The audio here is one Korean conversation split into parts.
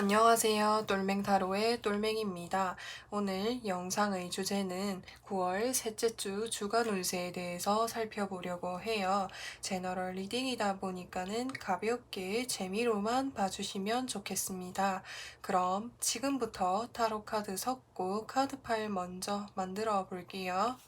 안녕하세요. 똘맹타로의 똘맹입니다. 오늘 영상의 주제는 9월 셋째 주 주간 운세에 대해서 살펴보려고 해요. 제너럴 리딩이다 보니까는 가볍게 재미로만 봐주시면 좋겠습니다. 그럼 지금부터 타로 카드 섞고 카드 파일 먼저 만들어 볼게요.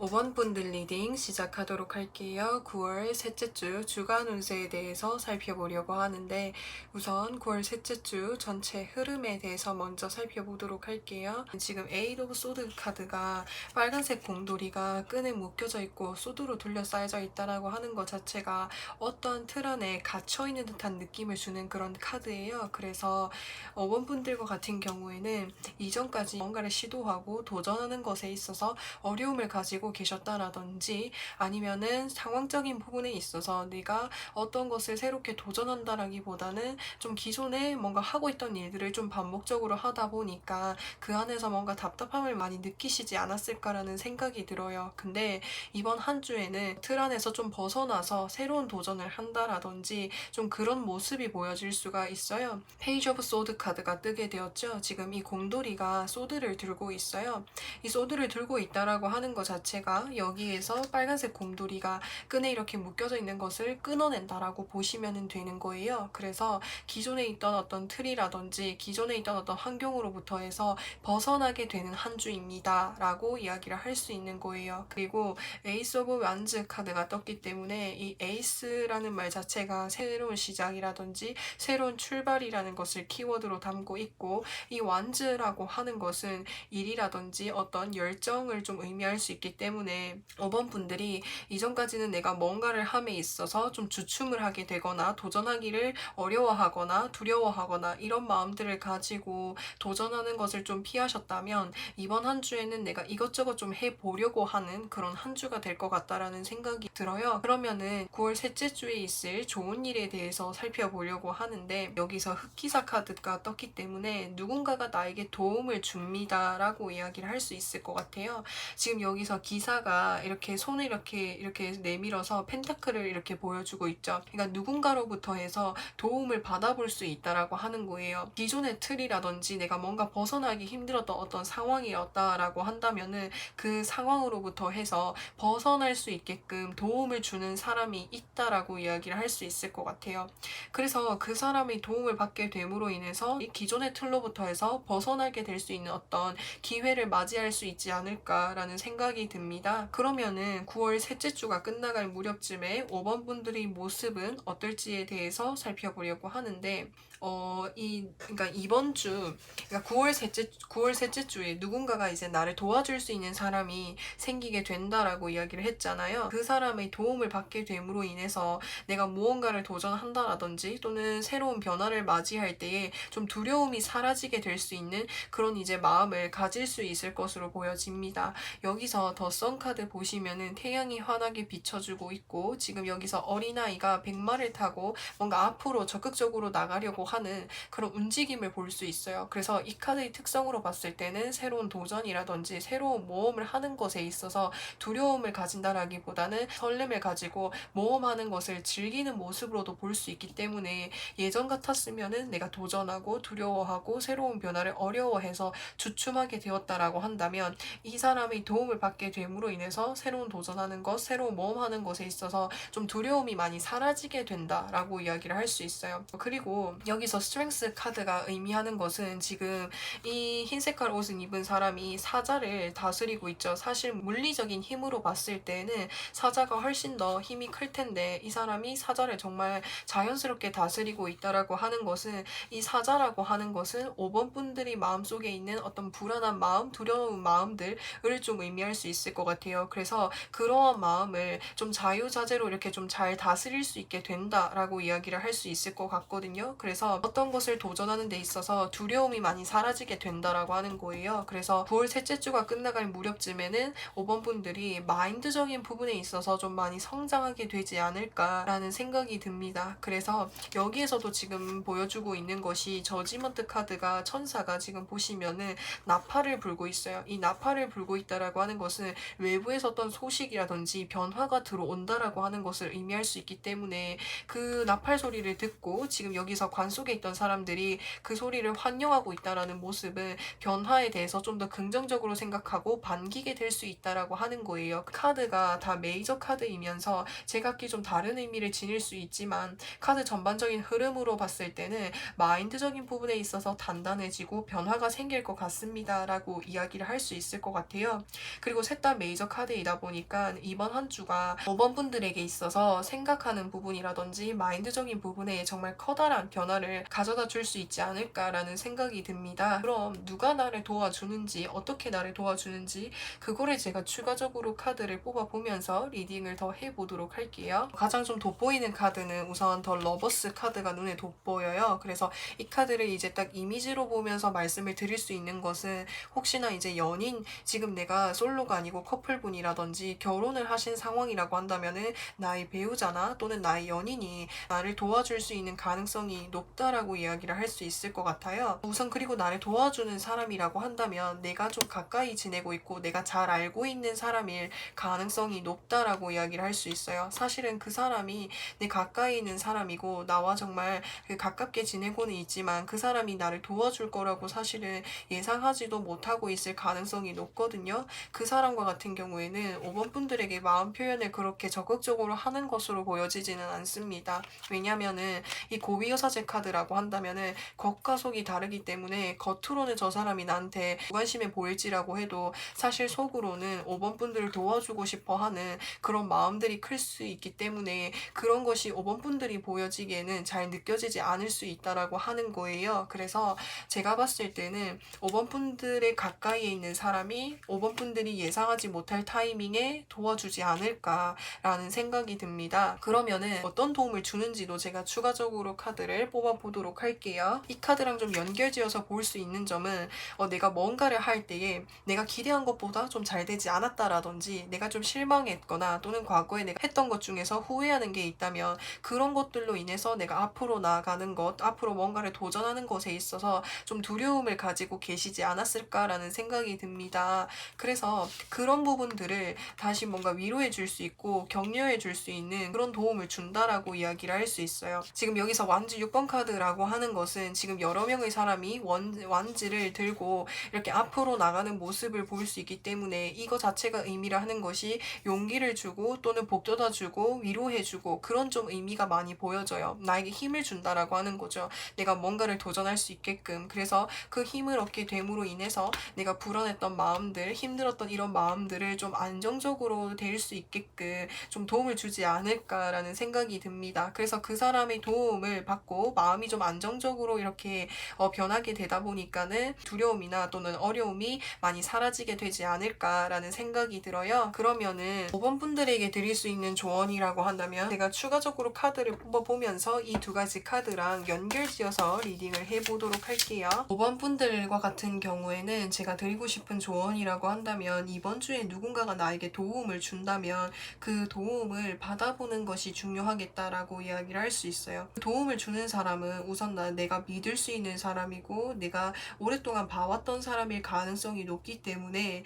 오 번 분들 리딩 시작하도록 할게요. 9월 셋째 주 주간 운세에 대해서 살펴보려고 하는데 우선 9월 셋째 주 전체 흐름에 대해서 먼저 살펴보도록 할게요. 지금 에이드 오브 소드 카드가 빨간색 공돌이가 끈에 묶여져 있고 소드로 둘러싸여져 있다라고 하는 것 자체가 어떤 틀 안에 갇혀있는 듯한 느낌을 주는 그런 카드예요. 그래서 5번 분들과 같은 경우에는 이전까지 뭔가를 시도하고 도전하는 것에 있어서 어려움을 가지고 계셨다라든지 아니면은 상황적인 부분에 있어서 내가 어떤 것을 새롭게 도전한다라기보다는 좀 기존에 뭔가 하고 있던 일들을 좀 반복적으로 하다 보니까 그 안에서 뭔가 답답함을 많이 느끼시지 않았을까라는 생각이 들어요. 근데 이번 한 주에는 틀 안에서 좀 벗어나서 새로운 도전을 한다라든지 좀 그런 모습이 보여질 수가 있어요. 페이지 오브 소드 카드가 뜨게 되었죠. 지금 이 곰돌이가 소드를 들고 있어요. 이 소드를 들고 있다라고 하는 것 자체가 여기에서 빨간색 곰돌이가 끈에 이렇게 묶여져 있는 것을 끊어낸다라고 보시면 되는 거예요. 그래서 기존에 있던 어떤 틀이라든지 기존에 있던 어떤 환경으로부터 해서 벗어나게 되는 한 주입니다 라고 이야기를 할 수 있는 거예요. 그리고 에이스 오브 완즈 카드가 떴기 때문에 이 에이스라는 말 자체가 새로운 시작이라든지 새로운 출발이라는 것을 키워드로 담고 있고 이 완즈라고 하는 것은 일이라든지 어떤 열정을 좀 의미할 수 있기 때문에 5번 분들이 이전까지는 내가 뭔가를 함에 있어서 좀 주춤을 하게 되거나 도전하기를 어려워하거나 두려워하거나 이런 마음들을 가지고 도전하는 것을 좀 피하셨다면 이번 한 주에는 내가 이것저것 좀 해보려고 하는 그런 한 주가 될 것 같다라는 생각이 들어요. 그러면은 9월 셋째 주에 있을 좋은 일에 대해서 살펴보려고 하는데 여기서 흑기사 카드가 떴기 때문에 누군가가 나에게 도움을 줍니다 라고 이야기를 할 수 있을 것 같아요. 지금 여기서 기사가 이렇게 손을 이렇게 내밀어서 펜타클을 이렇게 보여주고 있죠. 그러니까 누군가로부터 해서 도움을 받아볼 수 있다라고 하는 거예요. 기존의 틀이라든지 내가 뭔가 벗어나기 힘들었던 어떤 상황이었다라고 한다면은 그 상황으로부터 해서 벗어날 수 있게끔 도움을 주는 사람이 있다라고 이야기를 할 수 있을 것 같아요. 그래서 그 사람이 도움을 받게 됨으로 인해서 이 기존의 틀로부터 해서 벗어나게 될 수 있는 어떤 기회를 맞이할 수 있지 않을까라는 생각이 듭니다. 그러면은 9월 셋째 주가 끝나갈 무렵쯤에 5번 분들의 모습은 어떨지에 대해서 살펴보려고 하는데 그러니까 이번 주, 그러니까 9월 셋째 주에 누군가가 이제 나를 도와줄 수 있는 사람이 생기게 된다라고 이야기를 했잖아요. 그 사람의 도움을 받게 됨으로 인해서 내가 무언가를 도전한다라든지 또는 새로운 변화를 맞이할 때에 좀 두려움이 사라지게 될 수 있는 그런 이제 마음을 가질 수 있을 것으로 보여집니다. 여기서 더 선 카드 보시면은 태양이 환하게 비춰주고 있고, 지금 여기서 어린아이가 백마를 타고 뭔가 앞으로 적극적으로 나가려고 하는 그런 움직임을 볼 수 있어요. 그래서 이 카드의 특성으로 봤을 때는 새로운 도전이라든지 새로운 모험을 하는 것에 있어서 두려움을 가진다라기보다는 설렘을 가지고 모험하는 것을 즐기는 모습으로도 볼 수 있기 때문에, 예전 같았으면은 내가 도전하고 두려워하고 새로운 변화를 어려워해서 주춤하게 되었다라고 한다면, 이 사람의 도움을 받게 됨으로 인해서 새로운 도전하는 것, 새로운 모험하는 것에 있어서 좀 두려움이 많이 사라지게 된다라고 이야기를 할 수 있어요. 그리고 여기서 스트렝스 카드가 의미하는 것은, 지금 이 흰색깔 옷을 입은 사람이 사자를 다스리고 있죠. 사실 물리적인 힘으로 봤을 때는 사자가 훨씬 더 힘이 클 텐데, 이 사람이 사자를 정말 자연스럽게 다스리고 있다라고 하는 것은, 이 사자라고 하는 것은 5번 분들이 마음속에 있는 어떤 불안한 마음, 두려운 마음들을 좀 의미할 수 있을 것 같아요. 그래서 그러한 마음을 좀 자유자재로 이렇게 좀 잘 다스릴 수 있게 된다라고 이야기를 할 수 있을 것 같거든요. 그래서 어떤 것을 도전하는 데 있어서 두려움이 많이 사라지게 된다라고 하는 거예요. 그래서 9월 셋째 주가 끝나갈 무렵쯤에는 5번 분들이 마인드적인 부분에 있어서 좀 많이 성장하게 되지 않을까라는 생각이 듭니다. 그래서 여기에서도 지금 보여주고 있는 것이, 저지먼트 카드가, 천사가 지금 보시면은 나팔을 불고 있어요. 이 나팔을 불고 있다라고 하는 것은 외부에서 어떤 소식이라든지 변화가 들어온다라고 하는 것을 의미할 수 있기 때문에, 그 나팔 소리를 듣고 지금 여기서 관 속에 있던 사람들이 그 소리를 환영하고 있다라는 모습은 변화에 대해서 좀 더 긍정적으로 생각하고 반기게 될 수 있다라고 하는 거예요. 카드가 다 메이저 카드이면서 제각기 좀 다른 의미를 지닐 수 있지만, 카드 전반적인 흐름으로 봤을 때는 마인드적인 부분에 있어서 단단해지고 변화가 생길 것 같습니다 라고 이야기를 할 수 있을 것 같아요. 그리고 셋 다 메이저 카드이다 보니까 이번 한 주가 5번 분들에게 있어서 생각하는 부분이라든지 마인드적인 부분에 정말 커다란 변화를 가져다 줄 수 있지 않을까라는 생각이 듭니다. 그럼 누가 나를 도와주는지, 어떻게 나를 도와주는지, 그거를 제가 추가적으로 카드를 뽑아보면서 리딩을 더 해보도록 할게요. 가장 좀 돋보이는 카드는 우선 더 러버스 카드가 눈에 돋보여요. 그래서 이 카드를 이제 딱 이미지로 보면서 말씀을 드릴 수 있는 것은, 혹시나 이제 연인, 지금 내가 솔로가 아니고 커플분이라든지 결혼을 하신 상황이라고 한다면은 나의 배우자나 또는 나의 연인이 나를 도와줄 수 있는 가능성이 높다라고 이야기를 할 수 있을 것 같아요. 우선 그리고 나를 도와주는 사람이라고 한다면 내가 좀 가까이 지내고 있고 내가 잘 알고 있는 사람일 가능성이 높다라고 이야기를 할 수 있어요. 사실은 그 사람이 내 가까이 있는 사람이고 나와 정말 가깝게 지내고는 있지만, 그 사람이 나를 도와줄 거라고 사실은 예상하지도 못하고 있을 가능성이 높거든요. 그 사람과 같은 경우에는 5번 분들에게 마음 표현을 그렇게 적극적으로 하는 것으로 보여지지는 않습니다. 왜냐면은 이 고위여사제 카드라고 한다면은 겉과 속이 다르기 때문에, 겉으로는 저 사람이 나한테 무관심해 보일지라고 해도 사실 속으로는 5번 분들을 도와주고 싶어 하는 그런 마음들이 클 수 있기 때문에, 그런 것이 5번 분들이 보여지기에는 잘 느껴지지 않을 수 있다라고 하는 거예요. 그래서 제가 봤을 때는 5번 분들의 가까이에 있는 사람이 5번 분들이 예상하지 못할 타이밍에 도와주지 않을까라는 생각이 듭니다. 그러면은 어떤 도움을 주는지도 제가 추가적으로 카드를 뽑아보도록 할게요. 이 카드랑 좀 연결지어서 볼 수 있는 점은, 내가 뭔가를 할 때에 내가 기대한 것보다 좀 잘 되지 않았다라든지, 내가 좀 실망했거나 또는 과거에 내가 했던 것 중에서 후회하는 게 있다면, 그런 것들로 인해서 내가 앞으로 나아가는 것, 앞으로 뭔가를 도전하는 것에 있어서 좀 두려움을 가지고 계시지 않았을까라는 생각이 듭니다. 그래서 그런 부분들을 다시 뭔가 위로해 줄 수 있고 격려해 줄 수 있는 그런 도움을 준다라고 이야기를 할 수 있어요. 지금 여기서 완즈 6번 카드라고 하는 것은, 지금 여러 명의 사람이 완즈를 들고 이렇게 앞으로 나가는 모습을 볼 수 있기 때문에, 이거 자체가 의미를 하는 것이 용기를 주고 또는 복돋아 주고 위로해 주고, 그런 좀 의미가 많이 보여져요. 나에게 힘을 준다라고 하는 거죠. 내가 뭔가를 도전할 수 있게끔. 그래서 그 힘을 얻게 됨으로 인해서 내가 불안했던 마음들, 힘들었던 이런 마음들을 좀 안정적으로 될 수 있게끔 좀 도움을 주지 않을까라는 생각이 듭니다. 그래서 그 사람의 도움을 받고 마음이 좀 안정적으로 이렇게 변하게 되다 보니까는 두려움이나 또는 어려움이 많이 사라지게 되지 않을까라는 생각이 들어요. 그러면은 5번 분들에게 드릴 수 있는 조언이라고 한다면 제가 추가적으로 카드를 뽑아보면서 이 두 가지 카드랑 연결지어서 리딩을 해보도록 할게요. 5번 분들과 같은 경우에는 제가 드리고 싶은 조언이라고 한다면 이번 주에 누군가가 나에게 도움을 준다면 그 도움을 받아보는 것이 중요하겠다라고 이야기를 할 수 있어요. 그 도움을 주는 사람은 우선 내가 믿을 수 있는 사람이고 내가 오랫동안 봐왔던 사람일 가능성이 높기 때문에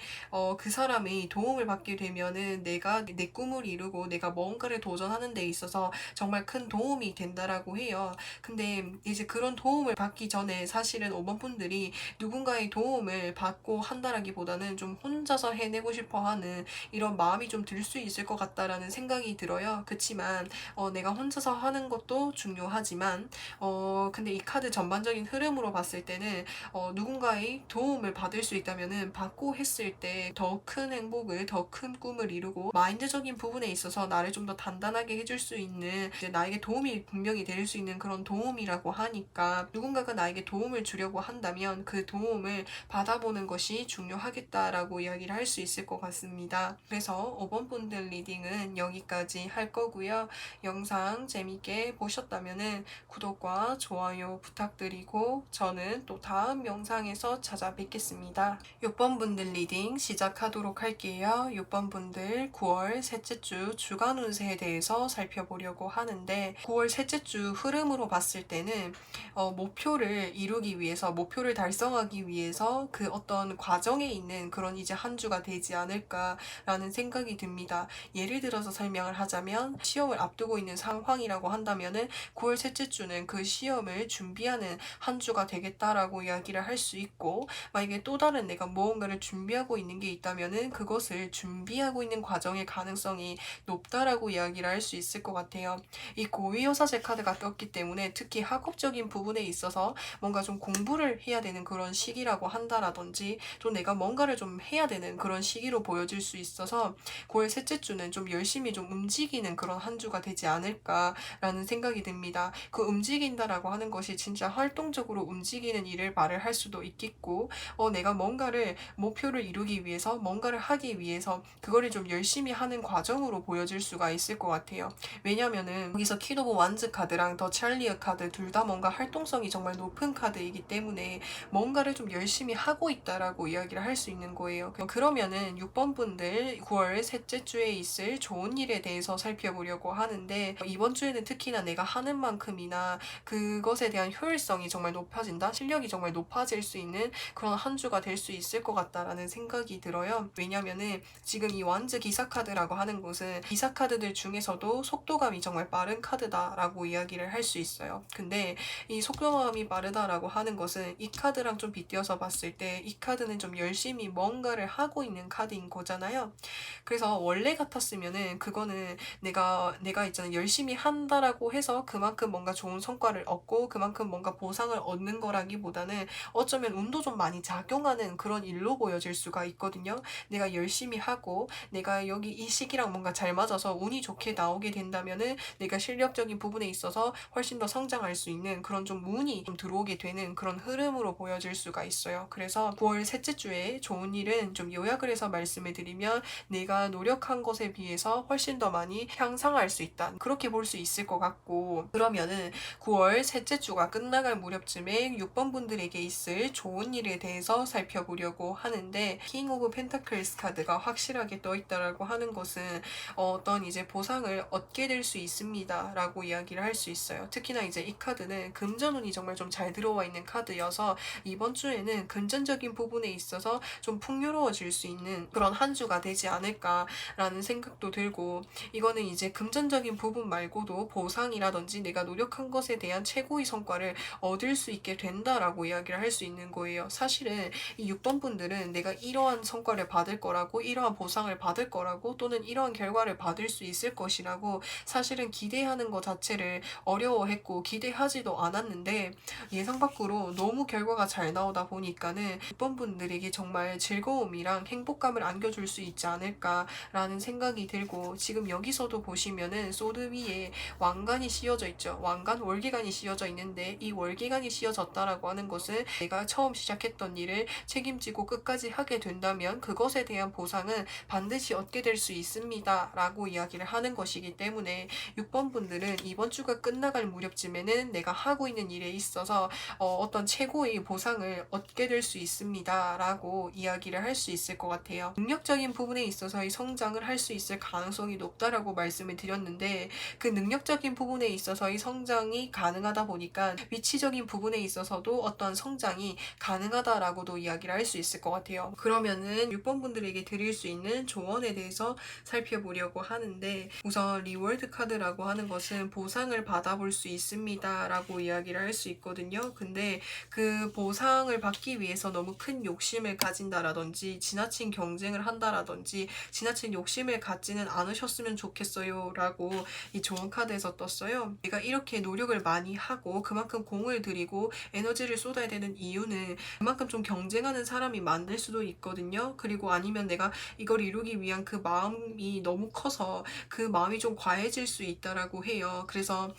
그 사람이 도움을 받게 되면은 내가 내 꿈을 이루고 내가 뭔가를 도전하는 데 있어서 정말 큰 도움이 된다라고 해요. 근데 이제 그런 도움을 받기 전에 사실은 5번 분들이 누군가의 도움을 받고 한다라기보다는 좀 혼자서 해내고 싶어 하는 이런 마음이 좀 들 수 있을 것 같다라는 생각이 들어요. 그치만 내가 혼자서 하는 것도 중요하지만 근데 이 카드 전반적인 흐름으로 봤을 때는 누군가의 도움을 받을 수 있다면은 받고 했을 때 더 큰 행복을, 더 큰 꿈을 이루고 마인드적인 부분에 있어서 나를 좀 더 단단하게 해줄 수 있는 이제 나에게 도움이 분명히 될 수 있는 그런 도움이라고 하니까 누군가가 나에게 도움을 주려고 한다면 그 도움을 받아보는 것이 중요하겠다라고 이야기를 할 수 있을 것 같습니다. 그래서 5번 분들 리딩은 여기까지 할 거고요. 영상 재밌게 보셨다면은 구독과 좋아요 부탁드리고 저는 또 다음 영상에서 찾아뵙겠습니다. 6번 분들 리딩 시작하도록 할게요. 6번 분들 9월 셋째 주 주간 운세에 대해서 살펴보려고 하는데 9월 셋째 주 흐름으로 봤을 때는 목표를 이루기 위해서 목표를 달성하기 위해서 그 어떤 과정에 있는 그런 이제 한 주가 되지 않을까라는 생각이 듭니다. 예를 들어서 설명을 하자면 시험을 앞두고 있는 상황이라고 한다면은 9월 셋째 주는 그 시험을 준비하는 한 주가 되겠다라고 이야기를 할 수 있고 만약에 또 다른 내가 무언가를 준비하고 있는 게 있다면은 그것을 준비하고 있는 과정의 가능성이 높다라고 이야기를 할 수 있을 것 같아요. 이 고위여사제 카드가 떴기 때문에 특히 학업적인 부분에 있어서 뭔가 좀 공부를 해야 되는 그런 시기라고 한다라든지 또 내가 뭔가를 좀 해야 되는 그런 시기로 보여질 수 있어서 9월 셋째 주는 좀 열심히 좀 움직이는 그런 한 주가 되지 않을까라는 생각이 듭니다. 그 움직인다라고 하는 것이 진짜 활동적으로 움직이는 일을 말을 할 수도 있겠고 내가 뭔가를 목표를 이루기 위해서 뭔가를 하기 위해서 그거를 좀 열심히 하는 과정으로 보여질 수가 있을 것 같아요. 왜냐면은 여기서 퀸 오브 완즈 카드랑 더 찰리어 카드 둘 다 뭔가 활동성이 정말 높은 카드이기 때문에 뭔가를 좀 열심히 하고 있다라고 이야기를 할 수 있는 거예요. 그러면은 6번 분들 9월 셋째 주에 있을 좋은 일에 대해서 살펴보려고 하는데 이번 주에는 특히나 내가 하는 만큼이나 그것에 대한 효율성이 정말 높아진다, 실력이 정말 높아질 수 있는 그런 한 주가 될 수 있을 것 같다라는 생각이 들어요. 왜냐면은 지금 이 완즈 기사 카드라고 하는 것은 기사 카드들 중에서도 속도감이 정말 빠른 카드다라고 이야기를 할 수 있어요. 근데 이 속도감이 빠르다라고 하는 것은 이 카드랑 좀 빗대어서 봤을 때 이 카드는 좀 열심히 뭔가를 하고 있는 카드인 거잖아요. 그래서 원래 같았으면은 그거는 내가 있잖아 열심히 한다라고 해서 그만큼 뭔가 좋은 성과를 얻고 그만큼 뭔가 보상을 얻는 거라기보다는 어쩌면 운도 좀 많이 작용하는 그런 일로 보여질 수가 있거든요. 내가 열심히 하고 내가 여기 이 시기랑 뭔가 잘 맞아서 운이 좋게 나오게 된다면은 내가 실력적인 부분에 있어서 훨씬 더 성장할 수 있는 그런 좀 운이 좀 들어오게 되는 그런 흐름으로 보여질 수가 있어요. 그래서 9월 셋째 주에 좋은 일은 좀 요약을 해서 말씀을 드리면 내가 노력한 것에 비해서 훨씬 더 많이 향상할 수 있다. 그렇게 볼 수 있을 것 같고 그러면은 9월 셋째 주가 끝나갈 무렵쯤에 6번 분들에게 있을 좋은 일에 대해서 살펴보려고 하는데 킹 오브 펜타클스 카드가 확실하게 떠 있다라고 하는 것은 어떤 이제 보상을 얻게 될 수 있습니다 라고 이야기를 할 수 있어요. 특히나 이제 이 카드는 금전운이 정말 좀 잘 들어와 있는 카드여서 이번 주에는 금전적인 부분에 있어서 좀 풍요로워질 수 있는 그런 한 주가 되지 않을까라는 생각도 들고 이거는 이제 금전적인 부분 말고도 보상이라든지 내가 노력한 것에 대한 최고의 성과를 얻을 수 있게 된다라고 이야기를 할 수 있는 거예요. 사실은 이 6번 분들은 내가 이러한 성과를 받을 거라고 이러한 보상을 받을 거라고 또는 이러한 결과를 받을 수 있을 것이라고 사실은 기대하는 것 자체를 어려워했고 기대하지도 않았는데 예상 밖으로 너무 결과가 잘 나오다 보니까는 6번 분들에게 정말 즐거움이랑 행복감을 안겨줄 수 있지 않을까라는 생각이 들고 지금 여기서도 보시면은 소드 위에 왕관이 씌워져 있죠. 왕관 월계 월기간이 씌워져 있는데, 이 월기간이 씌워졌다라고 하는 것은 내가 처음 시작했던 일을 책임지고 끝까지 하게 된다면 그것에 대한 보상은 반드시 얻게 될 수 있습니다 라고 이야기를 하는 것이기 때문에 6번 분들은 이번 주가 끝나갈 무렵쯤에는 내가 하고 있는 일에 있어서 어떤 최고의 보상을 얻게 될 수 있습니다 라고 이야기를 할 수 있을 것 같아요. 능력적인 부분에 있어서의 성장을 할 수 있을 가능성이 높다라고 말씀을 드렸는데, 그 능력적인 부분에 있어서의 성장이 가능하다 보니까 위치적인 부분에 있어서도 어떤 성장이 가능하다라고도 이야기를 할 수 있을 것 같아요. 그러면은 6번 분들에게 드릴 수 있는 조언에 대해서 살펴보려고 하는데, 우선 리월드 카드라고 하는 것은 보상을 받아볼 수 있습니다 라고 이야기를 할 수 있거든요. 근데 그 보상을 받기 위해서 너무 큰 욕심을 가진다라든지 지나친 경쟁을 한다라든지 지나친 욕심을 갖지는 않으셨으면 좋겠어요 라고 이 조언 카드에서 떴어요. 내가 이렇게 노력을 많이 하고 그만큼 공을 들이고 에너지를 쏟아야 되는 이유는 그만큼 좀 경쟁하는 사람이 많을 수도 있거든요. 그리고 아니면 내가 이걸 이루기 위한 그 마음이 너무 커서 그 마음이 좀 과해질 수 있다라고 해요. 그래서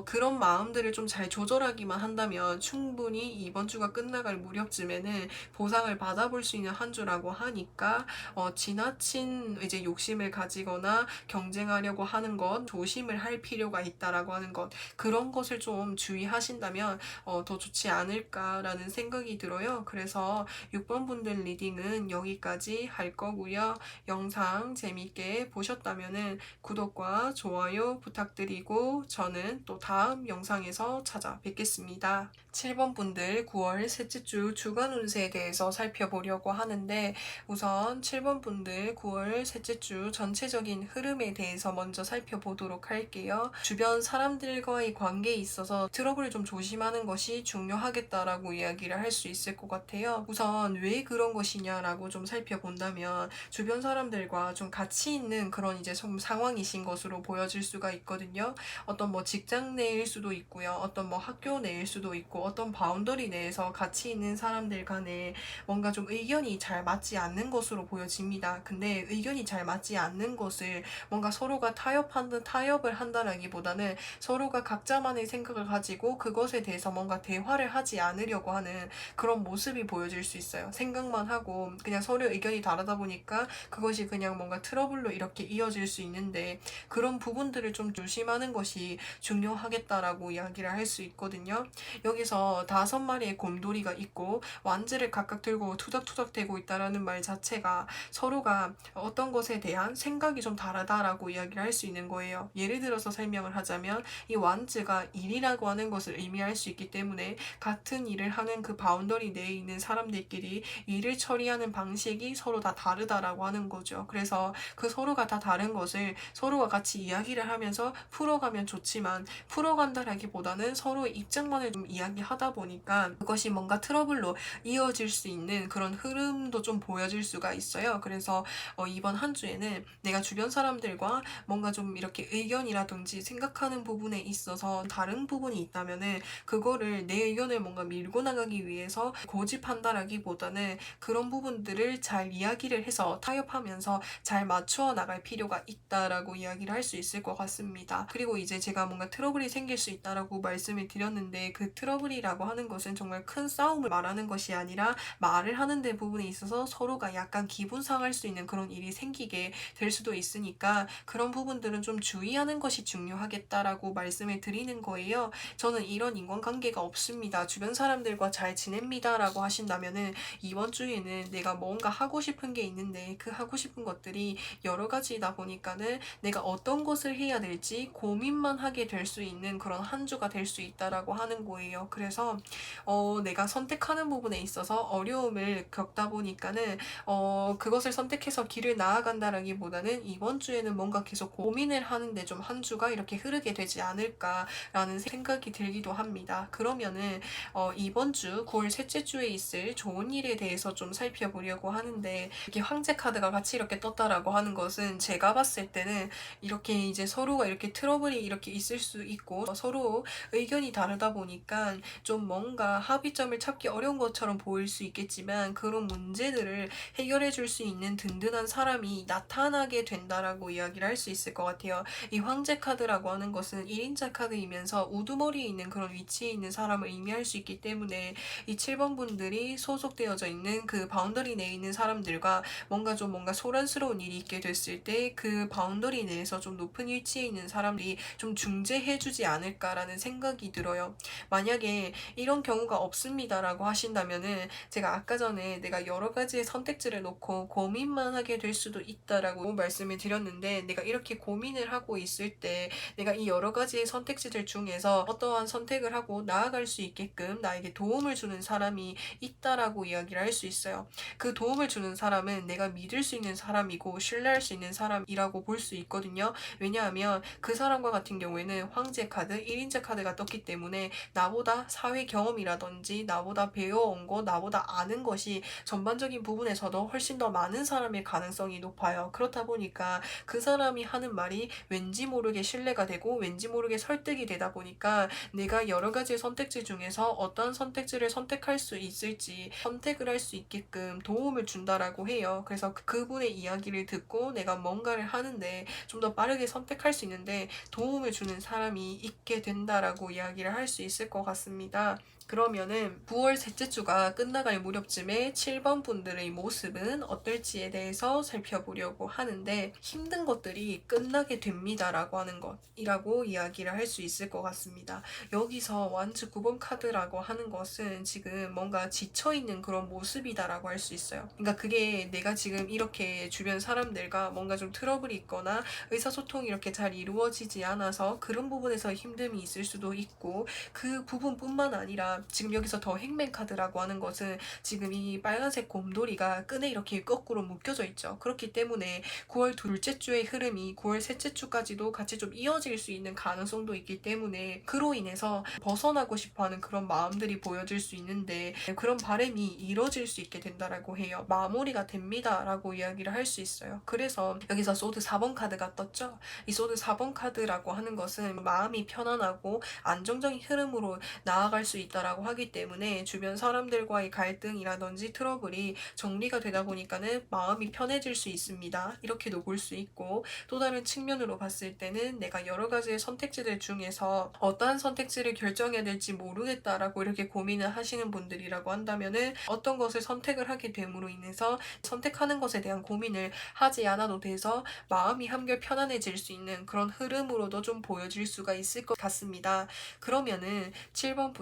그런 마음들을 좀 잘 조절하기만 한다면 충분히 이번 주가 끝나갈 무렵쯤에는 보상을 받아볼 수 있는 한 주라고 하니까 지나친 이제 욕심을 가지거나 경쟁하려고 하는 것 조심을 할 필요가 있다라고 하는 것, 그런 것을 좀 주의하신다면 더 좋지 않을까라는 생각이 들어요. 그래서 6번 분들 리딩은 여기까지 할 거고요. 영상 재밌게 보셨다면 구독과 좋아요 부탁드리고 저는 또 다음 영상에서 찾아뵙겠습니다. 7번 분들 9월 셋째 주 주간 운세에 대해서 살펴보려고 하는데, 우선 7번 분들 9월 셋째 주 전체적인 흐름에 대해서 먼저 살펴보도록 할게요. 주변 사람들과의 관계에 있어서 트러블을 좀 조심하는 것이 중요하겠다라고 이야기를 할 수 있을 것 같아요. 우선 왜 그런 것이냐라고 좀 살펴본다면 주변 사람들과 좀 같이 있는 그런 이제 좀 상황이신 것으로 보여질 수가 있거든요. 어떤 뭐 직장 내일 수도 있고요. 어떤 뭐 학교 내일 수도 있고 어떤 바운더리 내에서 같이 있는 사람들 간에 뭔가 좀 의견이 잘 맞지 않는 것으로 보여집니다. 근데 의견이 잘 맞지 않는 것을 뭔가 서로가 타협을 한다라기보다는 서로가 각자만의 생각을 가지고 그것에 대해서 뭔가 대화를 하지 않으려고 하는 그런 모습이 보여질 수 있어요. 생각만 하고 그냥 서로 의견이 다르다 보니까 그것이 그냥 뭔가 트러블로 이렇게 이어질 수 있는데, 그런 부분들을 좀 조심하는 것이 중요하겠다라고 이야기를 할 수 있거든요. 여기서 5마리의 곰돌이가 있고 완즈를 각각 들고 투닥투닥 대고 있다라는 말 자체가 서로가 어떤 것에 대한 생각이 좀 다르다라고 이야기를 할 수 있는 거예요. 예를 들어서 설명을 하자면 이 완즈가 일이라고 하는 것을 의미할 수 있기 때문에 같은 일을 하는 그 바운더리 내에 있는 사람들끼리 일을 처리하는 방식이 서로 다 다르다라고 하는 거죠. 그래서 그 서로가 다 다른 것을 서로가 같이 이야기를 하면서 풀어가면 좋지만, 풀어간다라기보다는 서로의 입장만을 좀 이야기하다 보니까 그것이 뭔가 트러블로 이어질 수 있는 그런 흐름도 좀 보여질 수가 있어요. 그래서 이번 한 주에는 내가 주변 사람들과 뭔가 좀 이렇게 의견이라든지 생각하는 부분에 있어서 다른 부분이 있다면은 그거를 내 의견을 뭔가 밀고 나가기 위해서 고집한다라기보다는 그런 부분들을 잘 이야기를 해서 타협하면서 잘 맞추어 나갈 필요가 있다라고 이야기를 할 수 있을 것 같습니다. 그리고 이제 제가 뭔가 트러블이 생길 수 있다라고 말씀을 드렸는데, 그 트러블이라고 하는 것은 정말 큰 싸움을 말하는 것이 아니라 말을 하는 데 부분에 있어서 서로가 약간 기분 상할 수 있는 그런 일이 생기게 될 수도 있으니까 그런 부분들은 좀 주의하는 것이 중요하겠다라고 말씀을 드리는 거예요. 저는 이런 인간관계가 없습니다, 주변 사람들과 잘 지냅니다 라고 하신다면은 이번 주에는 내가 뭔가 하고 싶은 게 있는데 그 하고 싶은 것들이 여러 가지다 보니까는 내가 어떤 것을 해야 될지 고민만 하게 될 수 있는 그런 한 주가 될 수 있다라고 하는 거예요. 그래서 내가 선택하는 부분에 있어서 어려움을 겪다 보니까는 그것을 선택해서 길을 나아간다라기보다는 이번 주에는 뭔가 계속 고민을 하는데 좀 한 주가 이렇게 흐르게 되지 않을까라는 생각이 들기도 합니다. 그러면은 이번 주 9월 셋째 주에 있을 좋은 일에 대해서 좀 살펴보려고 하는데, 이렇게 황제 카드가 같이 이렇게 떴다라고 하는 것은 제가 봤을 때는 이렇게 이제 서로가 이렇게 트러블이 이렇게 있을 수 있고 서로 의견이 다르다 보니까 좀 뭔가 합의점을 찾기 어려운 것처럼 보일 수 있겠지만 그런 문제들을 해결해 줄 수 있는 든든한 사람이 나타나게 된다라고 이야기를 할 수 있을 것 같아요. 이 황제 카드라고 하는 것은 1인자 카드이며 바운더리면서 우두머리에 있는 그런 위치에 있는 사람을 의미할 수 있기 때문에 이 7번 분들이 소속되어져 있는 그 바운더리 내에 있는 사람들과 뭔가 소란스러운 일이 있게 됐을 때 그 바운더리 내에서 좀 높은 위치에 있는 사람들이 좀 중재해주지 않을까라는 생각이 들어요. 만약에 이런 경우가 없습니다라고 하신다면은 제가 아까 전에 내가 여러 가지의 선택지를 놓고 고민만 하게 될 수도 있다라고 말씀을 드렸는데, 내가 이렇게 고민을 하고 있을 때 내가 이 여러 가지의 선택지들 중에서 어떠한 선택을 하고 나아갈 수 있게끔 나에게 도움을 주는 사람이 있다라고 이야기를 할 수 있어요. 그 도움을 주는 사람은 내가 믿을 수 있는 사람이고 신뢰할 수 있는 사람이라고 볼 수 있거든요. 왜냐하면 그 사람과 같은 경우에는 황제 카드, 1인자 카드가 떴기 때문에 나보다 사회 경험이라든지 나보다 배워온 거, 나보다 아는 것이 전반적인 부분에서도 훨씬 더 많은 사람일 가능성이 높아요. 그렇다 보니까 그 사람이 하는 말이 왠지 모르게 신뢰가 되고 왠지 모르게 설득이 되다 보니까 내가 여러 가지 선택지 중에서 어떤 선택지를 선택할 수 있을지 선택을 할 수 있게끔 도움을 준다라고 해요. 그래서 그분의 이야기를 듣고 내가 뭔가를 하는데 좀 더 빠르게 선택할 수 있는데 도움을 주는 사람이 있게 된다라고 이야기를 할 수 있을 것 같습니다. 그러면은 9월 셋째 주가 끝나갈 무렵쯤에 7번 분들의 모습은 어떨지에 대해서 살펴보려고 하는데, 힘든 것들이 끝나게 됩니다라고 하는 것이라고 이야기를 할 수 있을 것 같습니다. 여기서 완즈 9번 카드라고 하는 것은 지금 뭔가 지쳐있는 그런 모습이다라고 할 수 있어요. 그러니까 그게 내가 지금 이렇게 주변 사람들과 뭔가 좀 트러블이 있거나 의사소통이 이렇게 잘 이루어지지 않아서 그런 부분에서 힘듦이 있을 수도 있고, 그 부분뿐만 아니라 지금 여기서 더 행맨 카드라고 하는 것은 지금 이 빨간색 곰돌이가 끈에 이렇게 거꾸로 묶여져 있죠. 그렇기 때문에 9월 둘째 주의 흐름이 9월 셋째 주까지도 같이 좀 이어질 수 있는 가능성도 있기 때문에 그로 인해서 벗어나고 싶어하는 그런 마음들이 보여질 수 있는데, 그런 바람이 이뤄질 수 있게 된다라고 해요. 마무리가 됩니다라고 이야기를 할 수 있어요. 그래서 여기서 소드 4번 카드가 떴죠. 이 소드 4번 카드라고 하는 것은 마음이 편안하고 안정적인 흐름으로 나아갈 수 있다라고 하기 때문에 주변 사람들과의 갈등이라든지 트러블이 정리가 되다 보니까는 마음이 편해질 수 있습니다. 이렇게도 볼 수 있고, 또 다른 측면으로 봤을 때는 내가 여러 가지의 선택지들 중에서 어떠한 선택지를 결정해야 될지 모르겠다라고 이렇게 고민을 하시는 분들이라고 한다면은 어떤 것을 선택을 하게 됨으로 인해서 선택하는 것에 대한 고민을 하지 않아도 돼서 마음이 한결 편안해질 수 있는 그런 흐름으로도 좀 보여질 수가 있을 것 같습니다. 그러면은 7번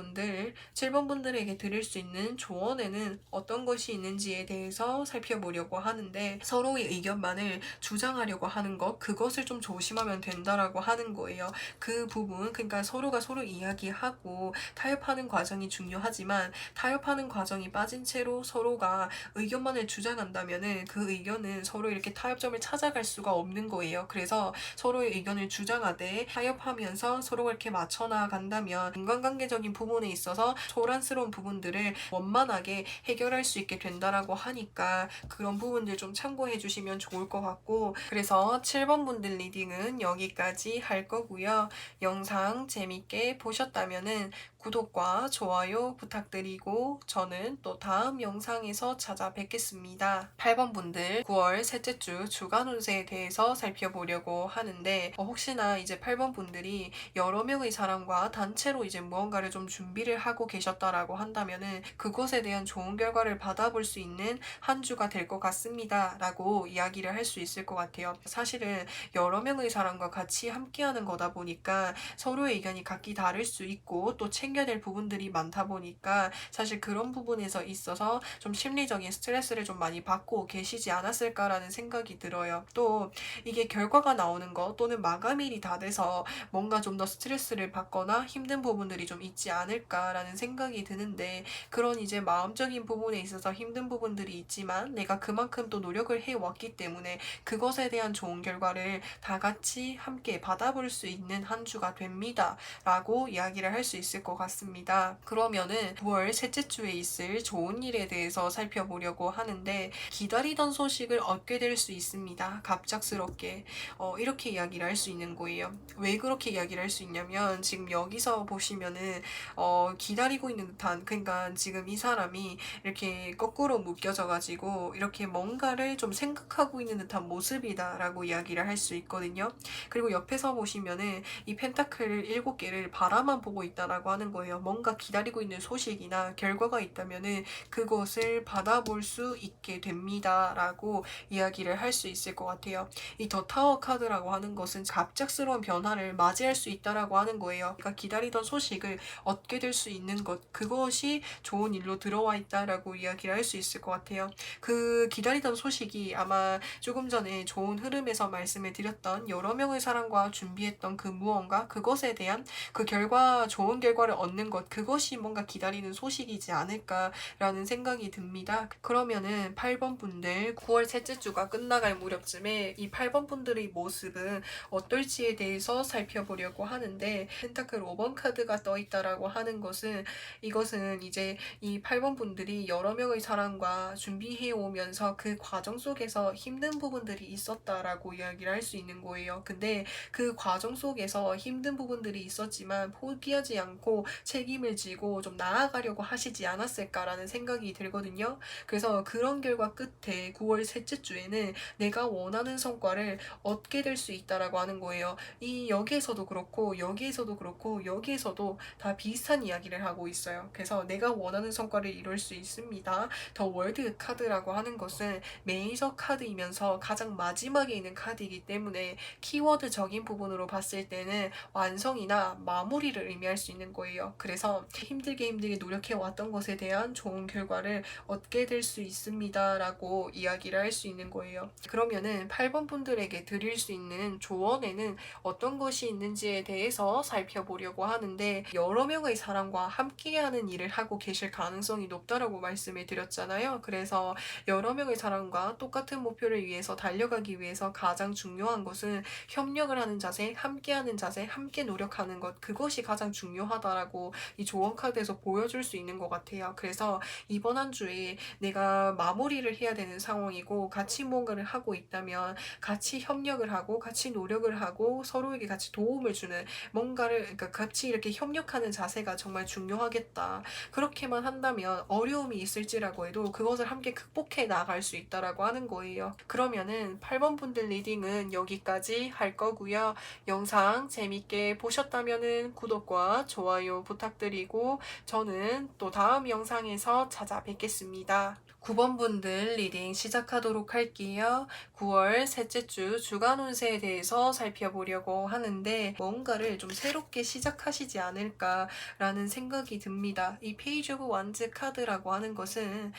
분들에게 드릴 수 있는 조언에는 어떤 것이 있는지에 대해서 살펴보려고 하는데, 서로의 의견만을 주장하려고 하는 것, 그것을 좀 조심하면 된다라고 하는 거예요. 그 부분, 그러니까 서로가 서로 이야기하고 타협하는 과정이 중요하지만 타협하는 과정이 빠진 채로 서로가 의견만을 주장한다면은 그 의견은 서로 이렇게 타협점을 찾아갈 수가 없는 거예요. 그래서 서로의 의견을 주장하되 타협하면서 서로가 이렇게 맞춰 나간다면 인간관계적인 부분에 있어서 소란스러운 부분들을 원만하게 해결할 수 있게 된다라고 하니까 그런 부분들 좀 참고해 주시면 좋을 것 같고, 그래서 7번 분들 리딩은 여기까지 할 거고요. 영상 재밌게 보셨다면은 구독과 좋아요 부탁드리고 저는 또 다음 영상에서 찾아뵙겠습니다. 8번 분들 9월 셋째 주 주간 운세에 대해서 살펴보려고 하는데, 혹시나 이제 8번 분들이 여러 명의 사람과 단체로 이제 무언가를 좀 준비를 하고 계셨다라고 한다면은 그것에 대한 좋은 결과를 받아볼 수 있는 한 주가 될 것 같습니다 라고 이야기를 할 수 있을 것 같아요. 사실은 여러 명의 사람과 같이 함께하는 거다 보니까 서로의 의견이 각기 다를 수 있고 또 챙겨야 될 부분들이 많다 보니까 사실 그런 부분에서 있어서 좀 심리적인 스트레스를 좀 많이 받고 계시지 않았을까라는 생각이 들어요. 또 이게 결과가 나오는 거 또는 마감일이 다 돼서 뭔가 좀 더 스트레스를 받거나 힘든 부분들이 좀 있지 않을까라는 생각이 드는데, 그런 이제 마음적인 부분에 있어서 힘든 부분들이 있지만 내가 그만큼 또 노력을 해왔기 때문에 그것에 대한 좋은 결과를 다 같이 함께 받아볼 수 있는 한 주가 됩니다 라고 이야기를 할 수 있을 것 같습니다. 그러면은 9월 셋째 주에 있을 좋은 일에 대해서 살펴보려고 하는데, 기다리던 소식을 얻게 될 수 있습니다. 갑작스럽게 이렇게 이야기를 할 수 있는 거예요. 왜 그렇게 이야기를 할 수 있냐면, 지금 여기서 보시면은 기다리고 있는 듯한, 그러니까 지금 이 사람이 이렇게 거꾸로 묶여져 가지고 이렇게 뭔가를 좀 생각하고 있는 듯한 모습이다라고 이야기를 할 수 있거든요. 그리고 옆에서 보시면은 이 펜타클 7개를 바라만 보고 있다라고 하는 거예요. 뭔가 기다리고 있는 소식이나 결과가 있다면은 그것을 받아볼 수 있게 됩니다라고 이야기를 할 수 있을 것 같아요. 이 더 타워 카드라고 하는 것은 갑작스러운 변화를 맞이할 수 있다라고 하는 거예요. 그러니까 기다리던 소식을 얻게 될 수 있는 것, 그것이 좋은 일로 들어와 있다라고 이야기를 할 수 있을 것 같아요. 그 기다리던 소식이 아마 조금 전에 좋은 흐름에서 말씀을 드렸던 여러 명의 사람과 준비했던 그 무언가, 그것에 대한 그 결과, 좋은 결과를 얻는 것, 그것이 뭔가 기다리는 소식이지 않을까라는 생각이 듭니다. 그러면은 8번 분들 9월 셋째 주가 끝나갈 무렵쯤에 이 8번 분들의 모습은 어떨지에 대해서 살펴보려고 하는데, 펜타클 5번 카드가 떠 있다라고 하는 것은, 이것은 이제 이 8번 분들이 여러 명의 사람과 준비해 오면서 그 과정 속에서 힘든 부분들이 있었다라고 이야기를 할 수 있는 거예요. 근데 그 과정 속에서 힘든 부분들이 있었지만 포기하지 않고 책임을 지고 좀 나아가려고 하시지 않았을까라는 생각이 들거든요. 그래서 그런 결과 끝에 9월 셋째 주에는 내가 원하는 성과를 얻게 될 수 있다라고 하는 거예요. 이 여기에서도 그렇고 여기에서도 그렇고 여기에서도 다 비슷한 이야기를 하고 있어요. 그래서 내가 원하는 성과를 이룰 수 있습니다. 더 월드 카드라고 하는 것은 메이저 카드이면서 가장 마지막에 있는 카드이기 때문에 키워드적인 부분으로 봤을 때는 완성이나 마무리를 의미할 수 있는 거예요. 그래서 힘들게 노력해 왔던 것에 대한 좋은 결과를 얻게 될 수 있습니다 라고 이야기를 할 수 있는 거예요. 그러면은 8번 분들에게 드릴 수 있는 조언에는 어떤 것이 있는지에 대해서 살펴보려고 하는데, 여러 명의 사람과 함께하는 일을 하고 계실 가능성이 높다라고 말씀을 드렸잖아요. 그래서 여러 명의 사람과 똑같은 목표를 위해서 달려가기 위해서 가장 중요한 것은 협력을 하는 자세, 함께하는 자세, 함께 노력하는 것, 그것이 가장 중요하다라고 이 조언 카드에서 보여줄 수 있는 것 같아요. 그래서 이번 한 주에 내가 마무리를 해야 되는 상황이고 같이 뭔가를 하고 있다면 같이 협력을 하고 같이 노력을 하고 서로에게 같이 도움을 주는 뭔가를, 그러니까 같이 이렇게 협력하는 자세가 정말 중요하겠다. 그렇게만 한다면 어려움이 있을지라고 해도 그것을 함께 극복해 나갈 수 있다라고 하는 거예요. 그러면은 8번 분들 리딩은 여기까지 할 거고요. 영상 재밌게 보셨다면은 구독과 좋아요 부탁드리고 저는 또 다음 영상에서 찾아뵙겠습니다. 9번 분들 리딩 시작하도록 할게요. 9월 셋째 주 주간 운세에 대해서 살펴보려고 하는데, 뭔가를 좀 새롭게 시작하시지 않을까라는 생각이 듭니다. 이 페이지 오브 완즈 카드라고 하는 것은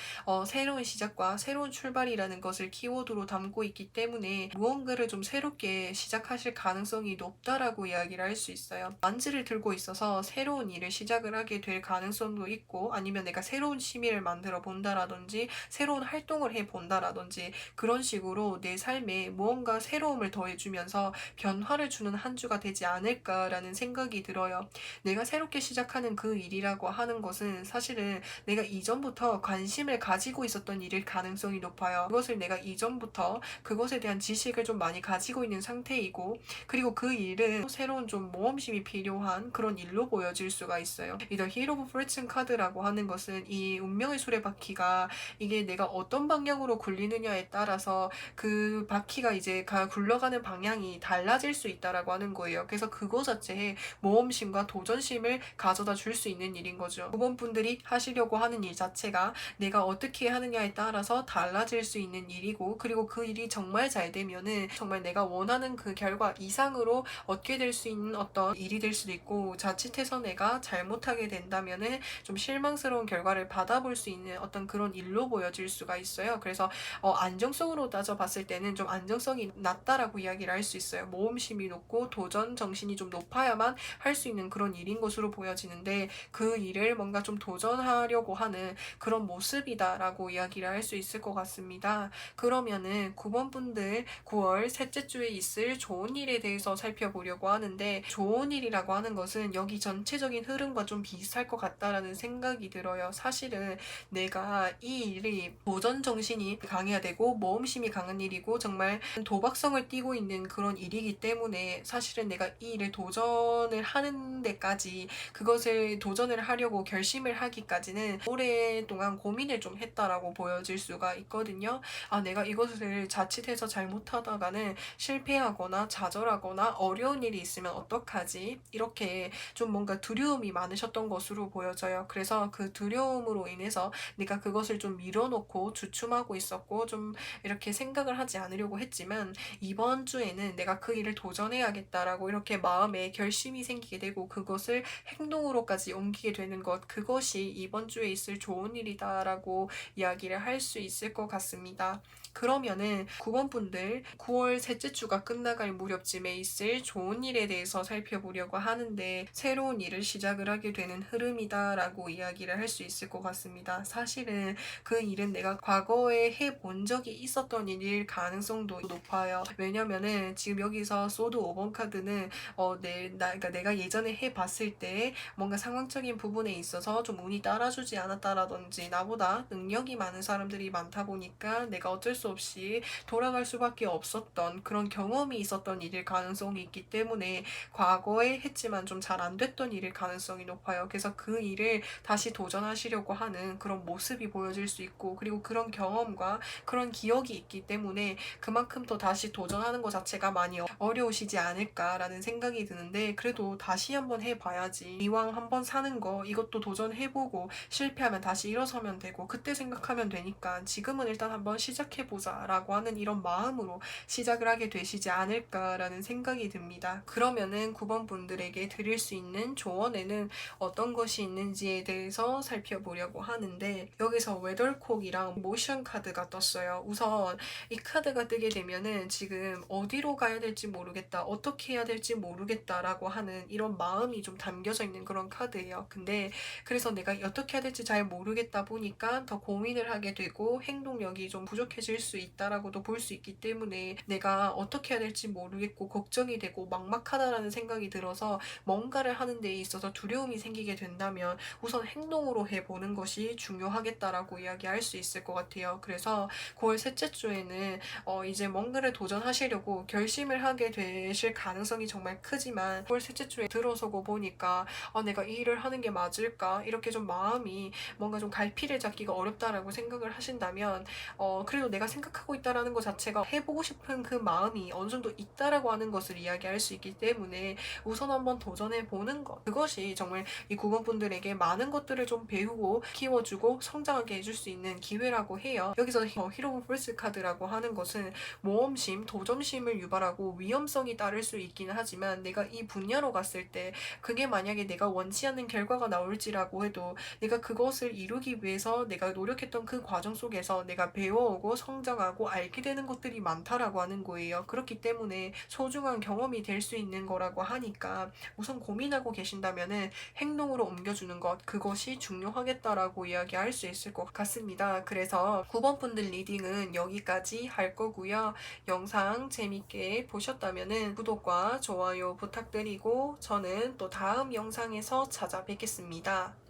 새로운 시작과 새로운 출발이라는 것을 키워드로 담고 있기 때문에 무언가를 좀 새롭게 시작하실 가능성이 높다라고 이야기를 할 수 있어요. 완즈를 들고 있어서 새로운 일을 시작을 하게 될 가능성도 있고, 아니면 내가 새로운 취미를 만들어 본다라든지 새로운 활동을 해 본다라든지 그런 식으로 내 삶에 무언가 새로움을 더해주면서 변화를 주는 한 주가 되지 않을까라는 생각이 들어요. 내가 새롭게 시작하는 그 일이라고 하는 것은 사실은 내가 이전부터 관심을 가지고 있었던 일일 가능성이 높아요. 그것을 내가 이전부터 그것에 대한 지식을 좀 많이 가지고 있는 상태이고, 그리고 그 일은 새로운 좀 모험심이 필요한 그런 일로 보여질 수가 있어요. 이 The Hero of Fortune 카드라고 하는 것은 이 운명의 수레바퀴가 이게 내가 어떤 방향으로 굴리느냐에 따라서 그 바퀴가 이제 굴러가는 방향이 달라질 수 있다라고 하는 거예요. 그래서 그거 자체에 모험심과 도전심을 가져다 줄 수 있는 일인 거죠. 9번 분들이 하시려고 하는 일 자체가 내가 어떻게 하느냐에 따라서 달라질 수 있는 일이고, 그리고 그 일이 정말 잘 되면은 정말 내가 원하는 그 결과 이상으로 얻게 될 수 있는 어떤 일이 될 수도 있고, 자칫해서 내가 잘못하게 된다면은 좀 실망스러운 결과를 받아볼 수 있는 어떤 그런 일로 보여질 수가 있어요. 그래서 안정성으로 따져봤을 때는 좀 안정성이 낮다라고 이야기를 할 수 있어요. 모험심이 높고 도전 정신이 좀 높아야만 할 수 있는 그런 일인 것으로 보여지는데, 그 일을 뭔가 좀 도전하려고 하는 그런 모습이다라고 이야기를 할 수 있을 것 같습니다. 그러면은 9번 분들 9월 셋째 주에 있을 좋은 일에 대해서 살펴보려고 하는데, 좋은 일이라고 하는 것은 여기 전체적인 전체적인 흐름과 좀 비슷할 것 같다라는 생각이 들어요. 사실은 내가 이 일이 도전 정신이 강해야 되고 모험심이 강한 일이고 정말 도박성을 띠고 있는 그런 일이기 때문에 사실은 내가 이 일을 도전을 하는 데까지 그것을 도전을 하려고 결심을 하기까지는 오랫동안 고민을 좀 했다라고 보여질 수가 있거든요. 아, 내가 이것을 자칫해서 잘못하다가는 실패하거나 좌절하거나 어려운 일이 있으면 어떡하지? 이렇게 좀 뭔가 두려움이 많으셨던 것으로 보여져요. 그래서 그 두려움으로 인해서 내가 그것을 좀 밀어놓고 주춤하고 있었고 좀 이렇게 생각을 하지 않으려고 했지만 이번 주에는 내가 그 일을 도전해야겠다라고 이렇게 마음에 결심이 생기게 되고 그것을 행동으로까지 옮기게 되는 것, 그것이 이번 주에 있을 좋은 일이다라고 이야기를 할 수 있을 것 같습니다. 그러면은 9번 분들 9월 셋째 주가 끝나갈 무렵쯤에 있을 좋은 일에 대해서 살펴보려고 하는데 새로운 일을 시작을 하게 되는 흐름이다라고 이야기를 할 수 있을 것 같습니다. 사실은 그 일은 내가 과거에 해본 적이 있었던 일일 가능성도 높아요. 왜냐면은 지금 여기서 소드 5번 카드는 그러니까 내가 예전에 해봤을 때 뭔가 상황적인 부분에 있어서 좀 운이 따라주지 않았다라든지 나보다 능력이 많은 사람들이 많다 보니까 내가 어쩔 수 없이 돌아갈 수밖에 없었던 그런 경험이 있었던 일일 가능성이 있기 때문에 과거에 했지만 좀 잘 안 됐던 일일 가능성이 높아요. 그래서 그 일을 다시 도전하시려고 하는 그런 모습이 보여질 수 있고 그리고 그런 경험과 그런 기억이 있기 때문에 그만큼 더 다시 도전하는 것 자체가 많이 어려우시지 않을까라는 생각이 드는데 그래도 다시 한번 해봐야지. 이왕 한번 사는 거 이것도 도전해보고 실패하면 다시 일어서면 되고 그때 생각하면 되니까 지금은 일단 한번 시작해보자 라고 하는 이런 마음으로 시작을 하게 되시지 않을까라는 생각이 듭니다. 그러면은 9번 분들에게 드릴 수 있는 조언에는 어떤 것이 있는지에 대해서 살펴보려고 하는데 여기서 웨덜콕이랑 모션 카드가 떴어요. 우선 이 카드가 뜨게 되면은 지금 어디로 가야 될지 모르겠다, 어떻게 해야 될지 모르겠다라고 하는 이런 마음이 좀 담겨져 있는 그런 카드예요. 근데 그래서 내가 어떻게 해야 될지 잘 모르겠다 보니까 더 고민을 하게 되고 행동력이 좀 부족해질 수 있다라고도 볼 수 있기 때문에 내가 어떻게 해야 될지 모르겠고 걱정이 되고 막막하다라는 생각이 들어서 뭔가를 하는 데 있어서 두려움이 생기게 된다면 우선 행동으로 해보는 것이 중요하겠다라고 이야기할 수 있을 것 같아요. 그래서 9월 셋째 주에는 이제 뭔가를 도전하시려고 결심을 하게 되실 가능성이 정말 크지만 9월 셋째 주에 들어서고 보니까 내가 이 일을 하는 게 맞을까? 이렇게 좀 마음이 뭔가 좀 갈피를 잡기가 어렵다라고 생각을 하신다면 그래도 내가 생각하고 있다라는 것 자체가 해보고 싶은 그 마음이 어느 정도 있다라고 하는 것을 이야기할 수 있기 때문에 우선 한번 도전해 보는 것, 그것이 정말 이 9번 분들에게 많은 것들을 좀 배우고 키워주고 성장하게 해줄 수 있는 기회라고 해요. 여기서 히로 오브 풀스 카드라고 하는 것은 모험심, 도전심을 유발하고 위험성이 따를 수 있기는 하지만 내가 이 분야로 갔을 때 그게 만약에 내가 원치 않는 결과가 나올지라고 해도 내가 그것을 이루기 위해서 내가 노력했던 그 과정 속에서 내가 배워오고 성장하고 알게 되는 것들이 많다라고 하는 거예요. 그렇기 때문에 소중한 경험이 될 수 있는 거라고 하니까 우선 고민하고 계신다면은 행동으로 옮겨주는 것, 그것이 중요하겠다라고 이야기할 수 있을 것 같습니다. 그래서 9번 분들 리딩은 여기까지 할 거고요. 영상 재밌게 보셨다면은 구독과 좋아요 부탁드리고 저는 또 다음 영상에서 찾아뵙겠습니다.